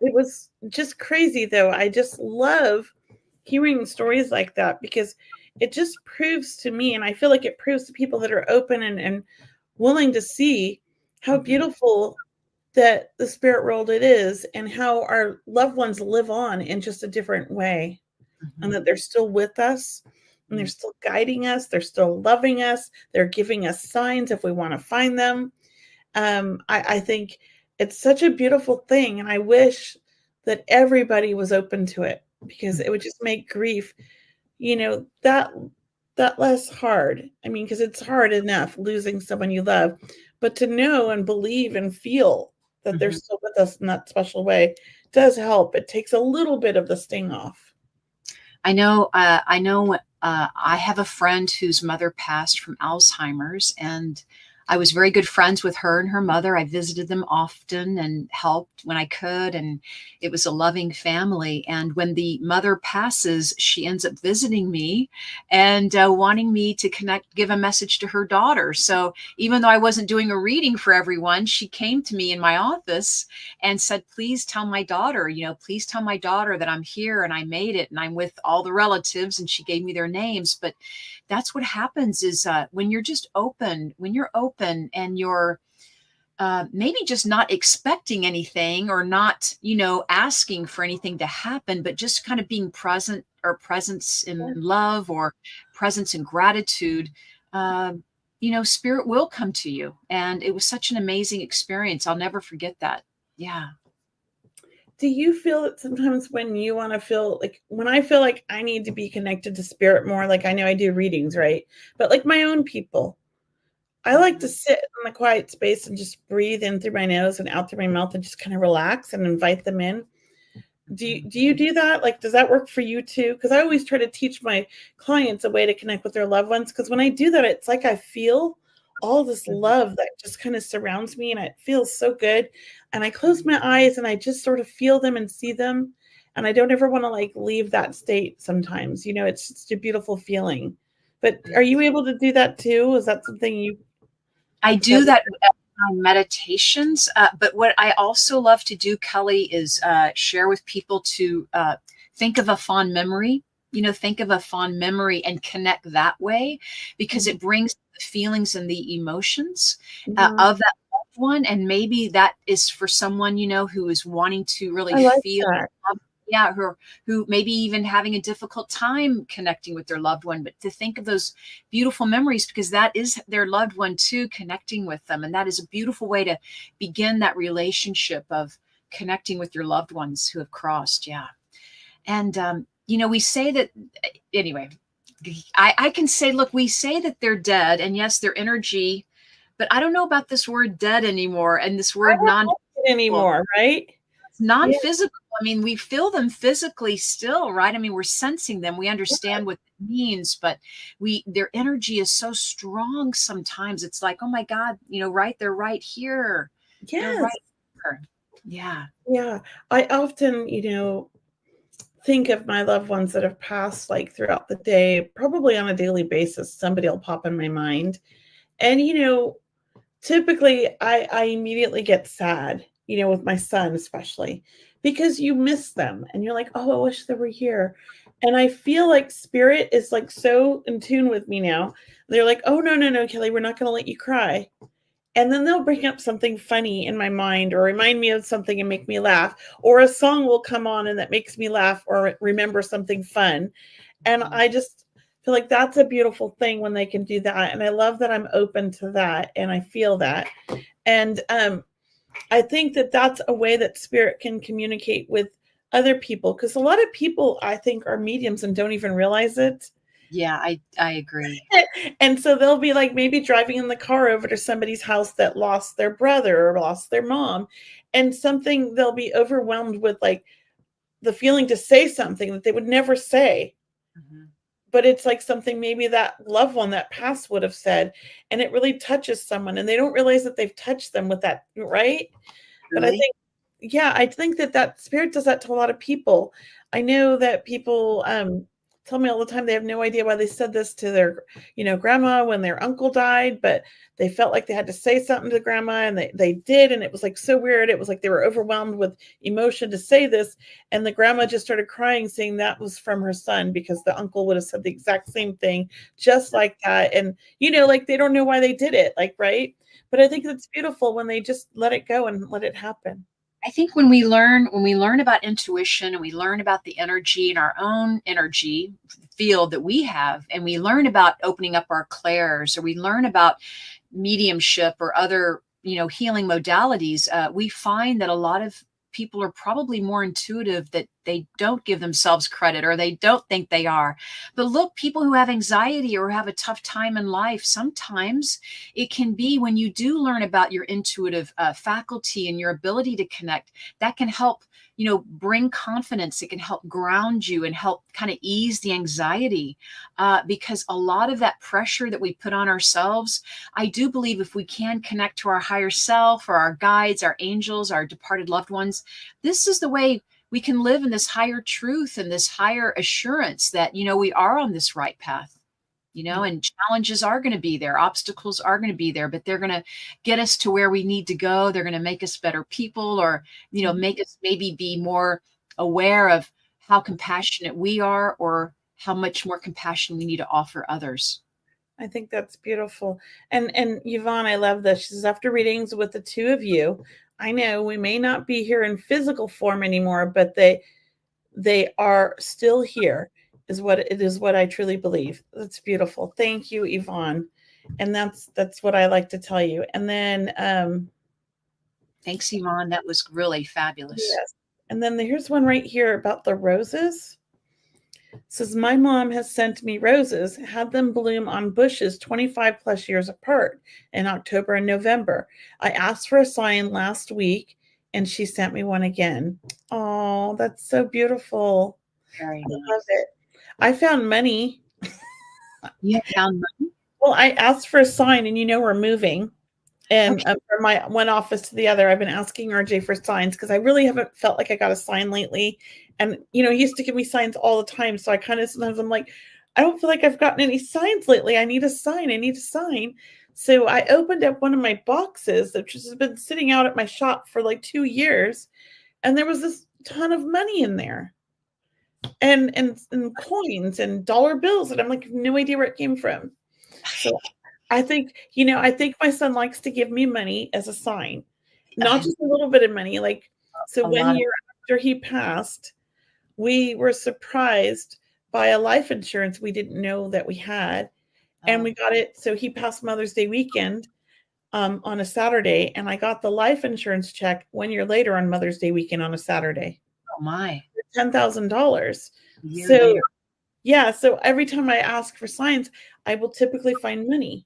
It was just crazy, though. I just love hearing stories like that because it just proves to me, and I feel like it proves to people that are open and willing to see how beautiful that the spirit world it is, and how our loved ones live on in just a different way, and that they're still with us, and they're still guiding us, they're still loving us, they're giving us signs if we want to find them. I think it's such a beautiful thing, and I wish that everybody was open to it because it would just make grief, that less hard. I mean, because it's hard enough losing someone you love, but to know and believe and feel that they're still with us in that special way does help. It takes a little bit of the sting off. I know I have a friend whose mother passed from Alzheimer's, and I was very good friends with her and her mother. I visited them often and helped when I could, and it was a loving family. And when the mother passes, she ends up visiting me and wanting me to give a message to her daughter. So even though I wasn't doing a reading for everyone, she came to me in my office and said, please tell my daughter, please tell my daughter that I'm here and I made it and I'm with all the relatives. And she gave me their names. But that's what happens is when you're just open, and you're maybe just not expecting anything or not, asking for anything to happen, but just kind of being present, or presence in love, or presence in gratitude. uh, Spirit will come to you. And it was such an amazing experience. I'll never forget that. Yeah. Do you feel that sometimes when you want to feel like, when I feel like I need to be connected to spirit more, like I know I do readings, right? But like my own people, I like to sit in the quiet space and just breathe in through my nose and out through my mouth and just kind of relax and invite them in. Do you do that? Like, does that work for you too? Because I always try to teach my clients a way to connect with their loved ones. Because when I do that, it's like I feel all this love that just kind of surrounds me, and it feels so good. And I close my eyes and I just sort of feel them and see them. And I don't ever want to like leave that state sometimes. It's just a beautiful feeling. But are you able to do that too? Is that something you I do that at my meditations. But what I also love to do, Kelley, is share with people to think of a fond memory. Think of a fond memory and connect that way, because it brings the feelings and the emotions of that loved one. And maybe that is for someone, who is wanting to really I like feel. that. Yeah, who maybe even having a difficult time connecting with their loved one, but to think of those beautiful memories, because that is their loved one too, connecting with them. And that is a beautiful way to begin that relationship of connecting with your loved ones who have crossed. Yeah. And, we say that anyway, I can say, look, we say that they're dead, and yes, their energy, but I don't know about this word dead anymore. And this I word don't like it anymore, right? Yeah. non-physical. I mean, we feel them physically still, right? I mean, we're sensing them. We understand what it means, but their energy is so strong sometimes. It's like, oh my God, right, they're right here. They're Yes. right here. Yeah. Yeah. I often, think of my loved ones that have passed like throughout the day, probably on a daily basis. Somebody will pop in my mind. And, typically I immediately get sad, with my son especially, because you miss them and you're like, oh, I wish they were here. And I feel like spirit is like so in tune with me now. They're like, oh, no, no, no, Kelley, we're not going to let you cry. And then they'll bring up something funny in my mind or remind me of something and make me laugh. Or a song will come on and that makes me laugh or remember something fun. And I just feel like that's a beautiful thing when they can do that. And I love that I'm open to that and I feel that. And I think that that's a way that spirit can communicate with other people, because a lot of people, I think, are mediums and don't even realize it. Yeah, I agree. And so they'll be like maybe driving in the car over to somebody's house that lost their brother or lost their mom, and they'll be overwhelmed with like the feeling to say something that they would never say. Mhm. But it's like something maybe that loved one that passed would have said, and it really touches someone and they don't realize that they've touched them with that, right? But I Really? think, yeah, I think that spirit does that to a lot of people. I know that people tell me all the time they have no idea why they said this to their, grandma when their uncle died, but they felt like they had to say something to grandma, and they did, and it was like so weird. It was like they were overwhelmed with emotion to say this, and the grandma just started crying, saying that was from her son because the uncle would have said the exact same thing, just like that. And like they don't know why they did it, like, right? But I think it's beautiful when they just let it go and let it happen. I think when we learn about intuition, and we learn about the energy in our own energy field that we have, and we learn about opening up our clairs, or we learn about mediumship or other, healing modalities, we find that a lot of people are probably more intuitive, that they don't give themselves credit, or they don't think they are. But look, people who have anxiety or have a tough time in life, sometimes it can be when you do learn about your intuitive faculty and your ability to connect, that can help, bring confidence. It can help ground you and help kind of ease the anxiety, because a lot of that pressure that we put on ourselves, I do believe if we can connect to our higher self, or our guides, our angels, our departed loved ones, this is the way we can live in this higher truth and this higher assurance that, we are on this right path, and challenges are going to be there. Obstacles are going to be there, but they're going to get us to where we need to go. They're going to make us better people, or, make us maybe be more aware of how compassionate we are, or how much more compassion we need to offer others. I think that's beautiful. And Yvonne, I love this. She says, after readings with the two of you, I know we may not be here in physical form anymore, but they are still here, is what I truly believe. That's beautiful. Thank you, Yvonne. And that's what I like to tell you. And then Thanks, Yvonne. That was really fabulous. yes. And then here's one right here about the roses. It says, my mom has sent me roses, had them bloom on bushes 25 plus years apart in October and November. I asked for a sign last week and she sent me one again. Oh, that's so beautiful. Very I nice. love it. I found money. You found money? Well, I asked for a sign, and we're moving. And Okay. from my one office to the other, I've been asking RJ for signs because I really haven't felt like I got a sign lately. And, he used to give me signs all the time. So I kind of sometimes I'm like, I don't feel like I've gotten any signs lately. I need a sign. I need a sign. So I opened up one of my boxes, which has been sitting out at my shop for like 2 years. And there was this ton of money in there and coins and dollar bills. And I'm like, no idea where it came from. So I think my son likes to give me money as a sign, not just a little bit of money. Like, so A 1 lot of year after he passed, we were surprised by a life insurance we didn't know that we had. And we got it. So he passed Mother's Day weekend on a Saturday, and I got the life insurance check 1 year later on Mother's Day weekend on a Saturday. Oh my. $10,000. A year So later. yeah, so every time I ask for signs, I will typically find money.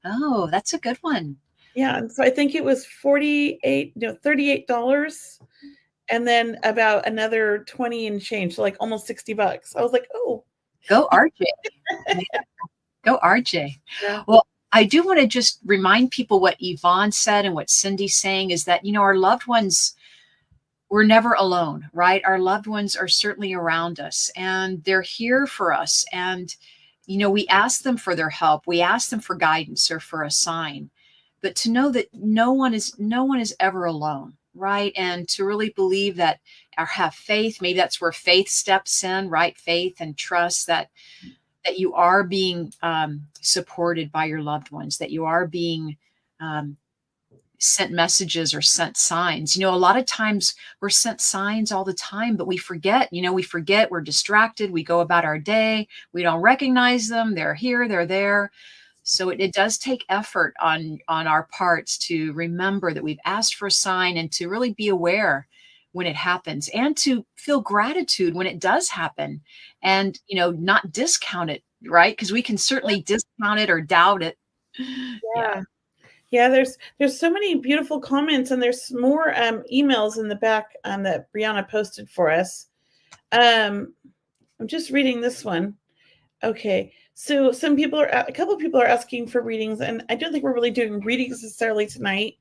Oh, that's a good one. Yeah, and so I think it was $38, and then about another 20 and change, so like almost $60. I was like, oh. Go RJ. Go RJ. Yeah. Well, I do want to just remind people what Yvonne said and what Cindy's saying is that, our loved ones, we're never alone, right? Our loved ones are certainly around us and they're here for us. And, we ask them for their help. We ask them for guidance or for a sign, but to know that no one is ever alone, right? And to really believe that or have faith, maybe that's where faith steps in, right? Faith and trust that you are being supported by your loved ones, that you are being sent messages or sent signs. A lot of times we're sent signs all the time, but we forget, we're distracted. We go about our day. We don't recognize them. They're here, they're there. So it does take effort on our parts to remember that we've asked for a sign and to really be aware when it happens and to feel gratitude when it does happen and, not discount it, right? Because we can certainly discount it or doubt it. Yeah. Yeah, there's so many beautiful comments, and there's more emails in the back that Brianna posted for us. I'm just reading this one. Okay, so a couple of people are asking for readings, and I don't think we're really doing readings necessarily tonight.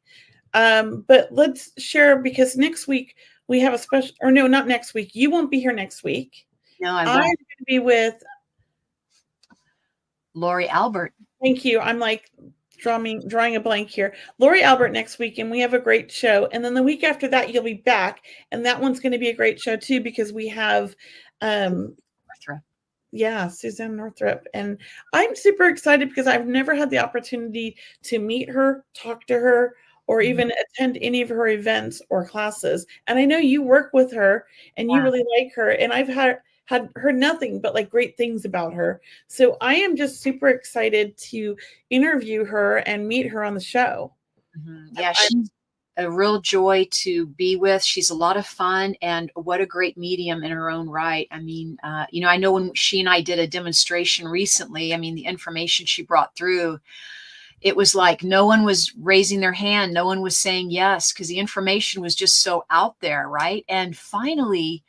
But let's share, because next week we have a special, or no, not next week. You won't be here next week. No, I I'm won't. going to be with Lori Albert. Thank you. I'm like drawing a blank here. Lori Albert next week, and we have a great show. And then the week after that, you'll be back, and that one's going to be a great show too, because we have Northrop. Yeah, Suzanne Northrop. And I'm super excited because I've never had the opportunity to meet her, talk to her, or even attend any of her events or classes. And I know you work with her and you really like her. And I've had heard nothing but like great things about her. So I am just super excited to interview her and meet her on the show. Mm-hmm. Yeah, she's a real joy to be with. She's a lot of fun, and what a great medium in her own right. I mean, I know when she and I did a demonstration recently, I mean, the information she brought through, it was like no one was raising their hand. No one was saying yes, because the information was just so out there, right? And finally,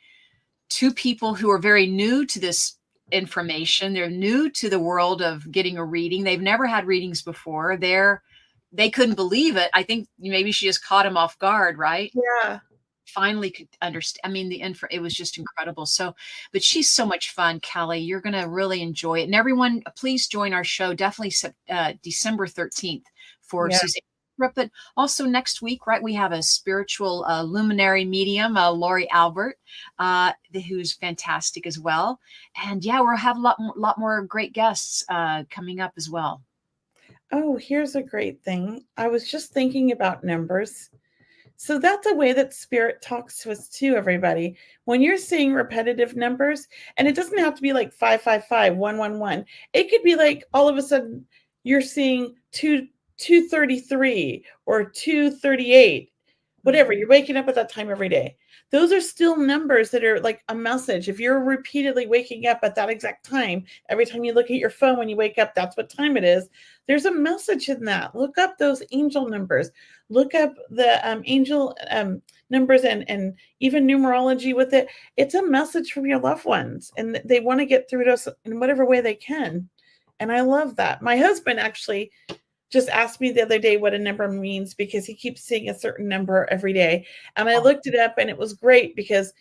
two people who are very new to this information, they're new to the world of getting a reading. They've never had readings before. They couldn't believe it. I think maybe she just caught him off guard, right? Yeah. Finally could understand. I mean, it was just incredible. So, but she's so much fun, Kelley. You're going to really enjoy it. And everyone, please join our show. Definitely December 13th for Suzanne but also next week, right, we have a spiritual luminary medium, Lori Albert, who's fantastic as well. And yeah, we'll have a lot more great guests coming up as well. Oh, here's a great thing. I was just thinking about numbers. So that's a way that spirit talks to us too, everybody. When you're seeing repetitive numbers, and it doesn't have to be like 555, 111. It could be like all of a sudden you're seeing 233 or 238, whatever. You're waking up at that time every day. Those are still numbers that are like a message. If you're repeatedly waking up at that exact time, every time you look at your phone when you wake up, that's what time it is. There's a message in that. Look up those angel numbers. Look up the angel numbers and even numerology with it. It's a message from your loved ones, and they want to get through to us in whatever way they can. And I love that. My husband actually just asked me the other day what a number means because he keeps seeing a certain number every day. And I looked it up, and it was great because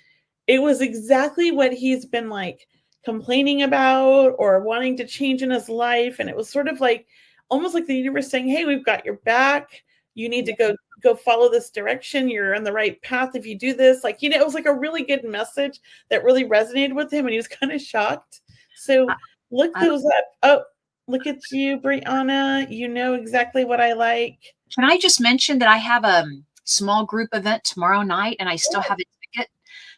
it was exactly what he's been like complaining about or wanting to change in his life. And it was sort of like almost like the universe saying, hey, we've got your back. You need to go follow this direction. You're on the right path if you do this. Like, it was like a really good message that really resonated with him, and he was kind of shocked. So look those up. Oh, look at you, Brianna. You know exactly what I like. Can I just mention that I have a small group event tomorrow night, and I still have a ticket.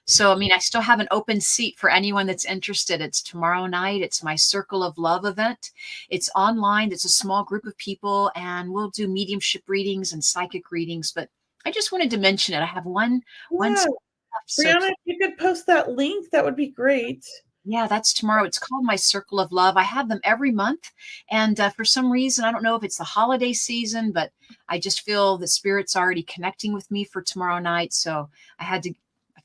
So, I still have an open seat for anyone that's interested. It's tomorrow night. It's my Circle of Love event. It's online. It's a small group of people, and we'll do mediumship readings and psychic readings. But I just wanted to mention it. I have one. Brianna, if you could post that link, that would be great. Yeah, that's tomorrow. It's called My Circle of Love. I have them every month. And for some reason, I don't know if it's the holiday season, but I just feel the spirit's already connecting with me for tomorrow night. So I feel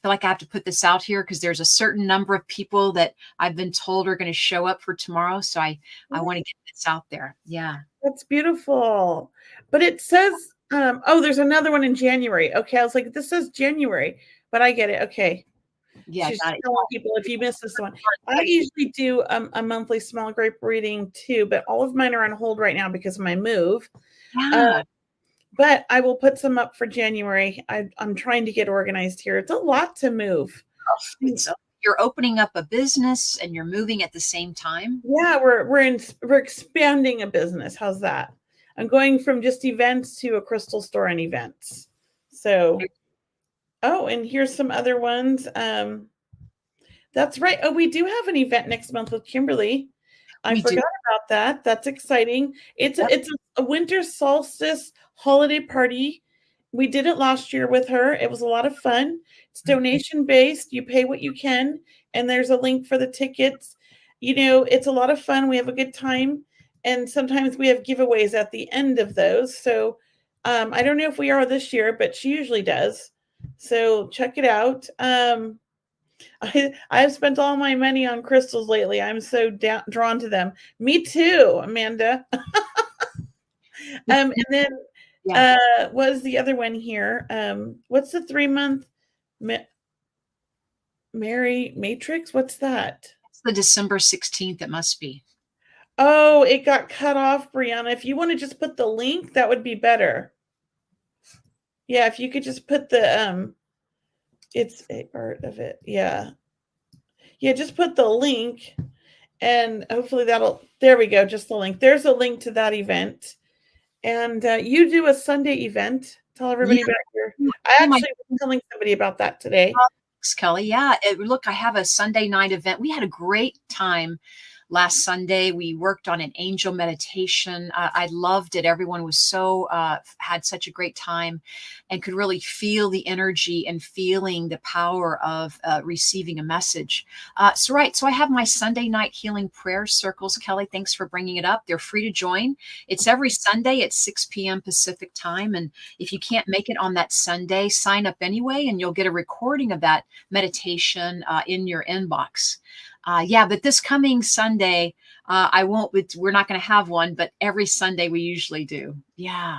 like I have to put this out here because there's a certain number of people that I've been told are going to show up for tomorrow. So I want to get this out there. Yeah. That's beautiful. But it says, there's another one in January. Okay. I was like, this says January, but I get it. Okay. Yeah, she's telling people if you miss this one. I usually do a monthly small group reading too, but all of mine are on hold right now because of my move. Yeah. But I will put some up for January. I'm trying to get organized here. It's a lot to move. So you're opening up a business and you're moving at the same time. Yeah, we're expanding a business. How's that? I'm going from just events to a crystal store and events. So. Oh, and here's some other ones. That's right. Oh, we do have an event next month with Kimberly. I forgot about that. That's exciting. It's a winter solstice holiday party. We did it last year with her. It was a lot of fun. It's donation based. You pay what you can, and there's a link for the tickets. It's a lot of fun. We have a good time, and sometimes we have giveaways at the end of those. So I don't know if we are this year, but she usually does. So check it out. I've spent all my money on crystals lately. I'm so drawn to them. Me too, Amanda. And then what is the other one here? What's the 3-month Mary Matrix? What's that? It's the December 16th. It must be. Oh, it got cut off, Brianna. If you want to just put the link, that would be better. Yeah, if you could just put the it's a part of it. Yeah, just put the link, and hopefully there we go, just the link. There's a link to that event. And you do a Sunday event. Tell everybody about I actually was telling somebody about that today. Thanks, Kelley. Yeah, look, I have a Sunday night event. We had a great time last Sunday. We worked on an angel meditation. I loved it. Everyone was had such a great time and could really feel the energy and feeling the power of receiving a message. So I have my Sunday night healing prayer circles. Kelley, thanks for bringing it up. They're free to join. It's every Sunday at 6 p.m. Pacific time. And if you can't make it on that Sunday, sign up anyway, and you'll get a recording of that meditation in your inbox. But this coming Sunday, we're not going to have one, but every Sunday we usually do. Yeah.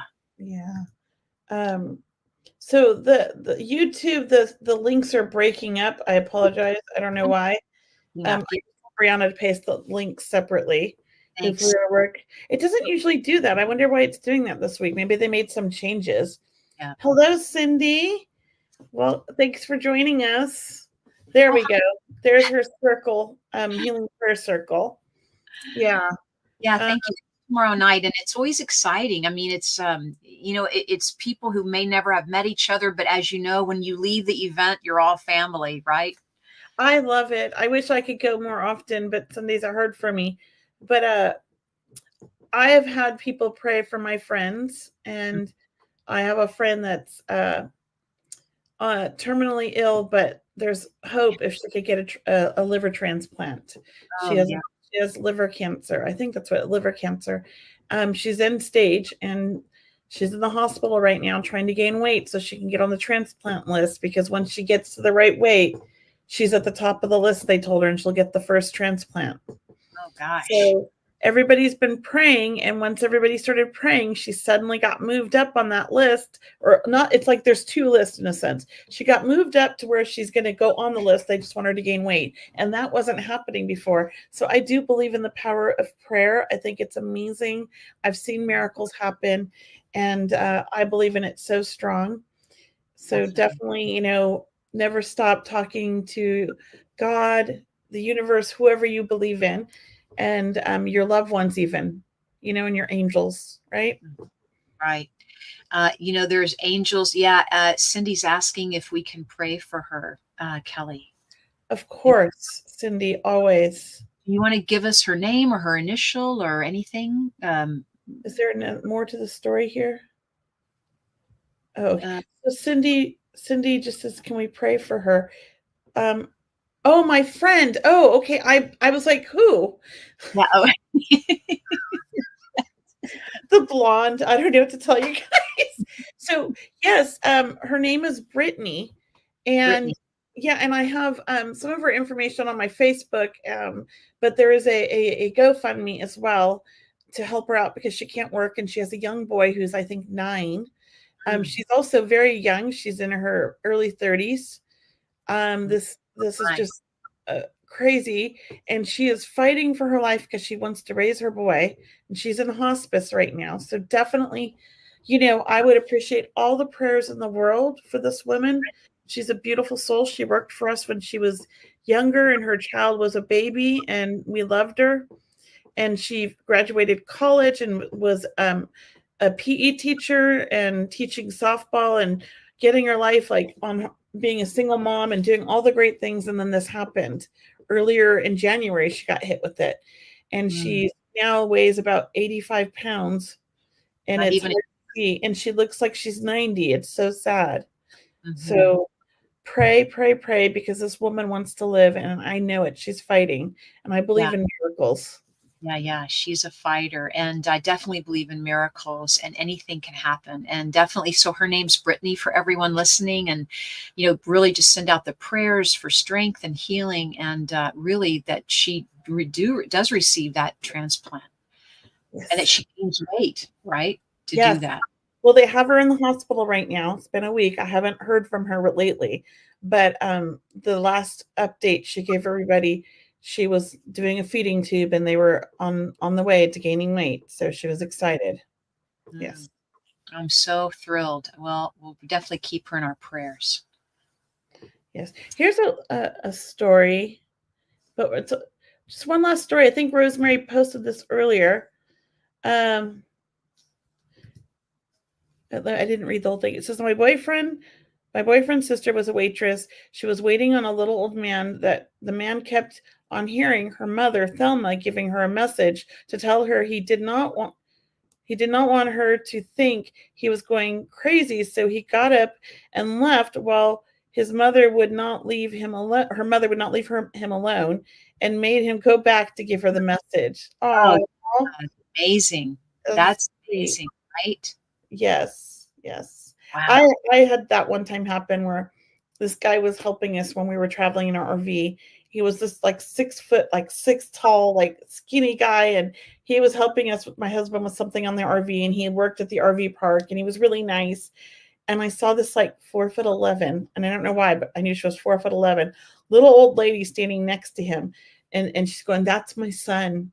So the YouTube, the links are breaking up. I apologize. I don't know why. Brianna to paste the links separately. Thanks. for your work. It doesn't usually do that. I wonder why it's doing that this week. Maybe they made some changes. Yeah. Hello, Cindy. Well, thanks for joining us. There we go. There's her circle, healing prayer circle. Yeah. Yeah, thank you. Tomorrow night, and it's always exciting. I mean, it's it's people who may never have met each other, but as you know, when you leave the event, you're all family, right? I love it. I wish I could go more often, but Sundays are hard for me. But I have had people pray for my friends, and I have a friend that's terminally ill, but there's hope if she could get a liver transplant. She has she has liver cancer. I think that's what liver cancer. She's end stage, and she's in the hospital right now trying to gain weight so she can get on the transplant list, because once she gets to the right weight, she's at the top of the list, they told her, and she'll get the first transplant. Oh gosh. So everybody's been praying, and once everybody started praying, she suddenly got moved up on that list. Or not, it's like there's two lists in a sense. She got moved up to where she's going to go on the list. They just want her to gain weight, and that wasn't happening before. So I do believe in the power of prayer. I think it's amazing. I've seen miracles happen, and I believe in it so strong. So definitely, never stop talking to God, the universe, whoever you believe in, and your loved ones, even, and your angels, right? Right. There's angels. Yeah. Cindy's asking if we can pray for her, Kelley. Of course, Cindy, always. You want to give us her name or her initial or anything? Is there more to the story here? Oh, so Cindy just says, can we pray for her? Oh, my friend. Oh, okay. I was like, who? Yeah. Oh. The blonde. I don't know what to tell you guys. So yes, her name is Brittany, and Brittany. yeah, and I have some of her information on my Facebook, but there is a GoFundMe as well to help her out because she can't work, and she has a young boy who's, I think, 9. She's also very young. She's in her early 30s. This is just crazy, and she is fighting for her life because she wants to raise her boy, and she's in hospice right now. So definitely, I would appreciate all the prayers in the world for this woman. She's a beautiful soul. She worked for us when she was younger, and her child was a baby, and we loved her. And she graduated college and was a PE teacher and teaching softball and getting her life like on being a single mom and doing all the great things. And then this happened earlier in January. She got hit with it, and she now weighs about 85 pounds, and and she looks like she's 90. It's so sad. So pray, because this woman wants to live, and I know it. She's fighting, and I believe in miracles. Yeah. She's a fighter, and I definitely believe in miracles, and anything can happen. And definitely, so her name's Brittany for everyone listening, and, really just send out the prayers for strength and healing, and really that she does receive that transplant, and that she gains weight, right? To do that. Well, they have her in the hospital right now. It's been a week. I haven't heard from her lately, but the last update she gave everybody, she was doing a feeding tube, and they were on the way to gaining weight. So she was excited. Yes. I'm so thrilled. Well, we'll definitely keep her in our prayers. Yes. Here's a story, but it's just one last story. I think Rosemary posted this earlier. I didn't read the whole thing. It says, my boyfriend's sister was a waitress. She was waiting on a little old man that the man kept on hearing her mother, Thelma, giving her a message to tell her he did not want her to think he was going crazy. So he got up and left while his mother would not leave him alone. Her mother would not leave him alone, and made him go back to give her the message. Oh, amazing. That's amazing, right? Yes. Wow. I had that one time happen where this guy was helping us when we were traveling in our RV. He was this like 6 foot, like 6 tall, like skinny guy. And he was helping us with my husband with something on the RV, and he worked at the RV park, and he was really nice. And I saw this like 4'11", and I don't know why, but I knew she was 4'11", little old lady standing next to him. And she's going, that's my son.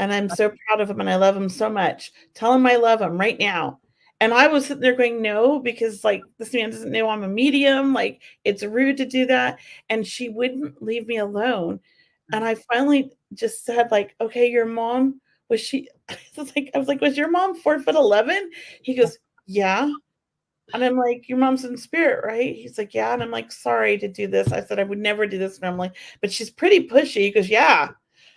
And I'm so proud of him and I love him so much. Tell him I love him right now. And I was sitting there going, no, because like this man doesn't know I'm a medium. Like it's rude to do that. And she wouldn't leave me alone. And I finally just said, like, okay, your mom, was she, I was like, was your mom 4'11"? He goes, yeah. And I'm like, your mom's in spirit, right? He's like, yeah. And I'm like, sorry to do this. I said, I would never do this. And I'm like, but she's pretty pushy. He goes, yeah.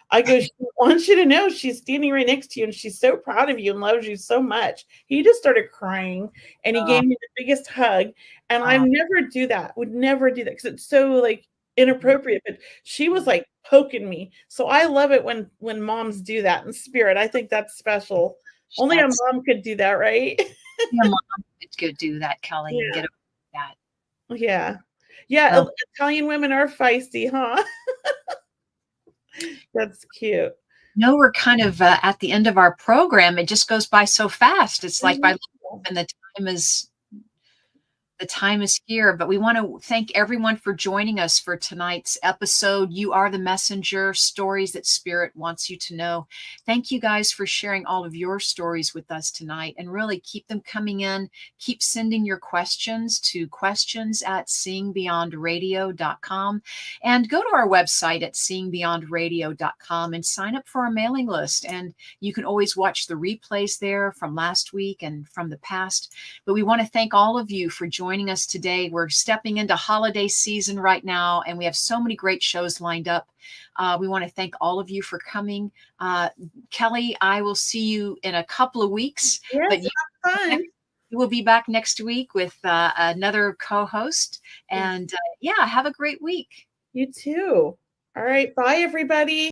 I go, she wants you to know she's standing right next to you and she's so proud of you and loves you so much. He just started crying and he gave me the biggest hug. And I never do that, would never do that because it's so like inappropriate. But she was like poking me. So I love it when moms do that in spirit. I think that's special. Only a mom could do that, right? Your mom could do that, Kelley, and get over that. Yeah. Yeah. Italian women are feisty, huh? That's cute. No, we're kind of at the end of our program. It just goes by so fast. It's like by and the time is here, but we want to thank everyone for joining us for tonight's episode. You are the messenger, stories that Spirit wants you to know. Thank you guys for sharing all of your stories with us tonight, and really keep them coming in. Keep sending your questions to questions@seeingbeyondradio.com, and go to our website at seeingbeyondradio.com and sign up for our mailing list. And you can always watch the replays there from last week and from the past. But we want to thank all of you for joining us today. We're stepping into holiday season right now, and we have so many great shows lined up. We want to thank all of you for coming. Kelley, I will see you in a couple of weeks. Yes, but fun. you will be back next week with another co-host. And have a great week. You too. All right. Bye, everybody.